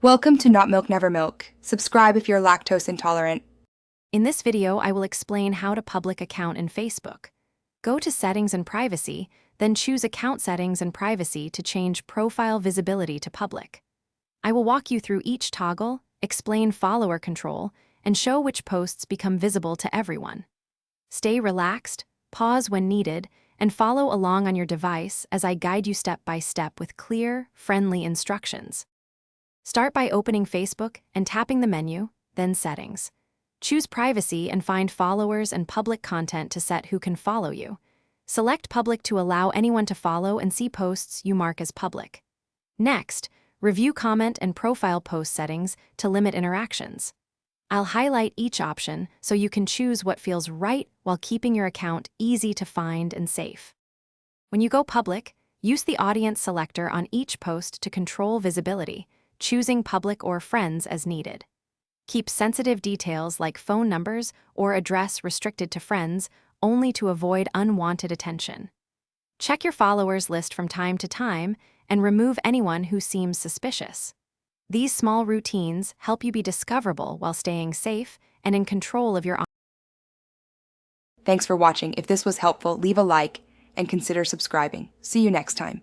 Welcome to Not Milk Never Milk. Subscribe if you're lactose intolerant. In this video, I will explain how to public account in Facebook. Go to Settings and Privacy, then choose Account Settings and Privacy to change Profile Visibility to Public. I will walk you through each toggle, explain follower control, and show which posts become visible to everyone. Stay relaxed, pause when needed, and follow along on your device as I guide you step by step with clear, friendly instructions. Start by opening Facebook and tapping the menu, then Settings. Choose Privacy and find Followers and Public Content to set who can follow you. Select Public to allow anyone to follow and see posts you mark as public. Next, review comment and profile post settings to limit interactions. I'll highlight each option so you can choose what feels right while keeping your account easy to find and safe. When you go public, use the audience selector on each post to control visibility, choosing public or friends as needed. Keep sensitive details like phone numbers or address restricted to friends only to avoid unwanted attention. Check your followers list from time to time and remove anyone who seems suspicious. These small routines help you be discoverable while staying safe and in control of your. Thanks for watching. If this was helpful, leave a like and consider subscribing. See you next time.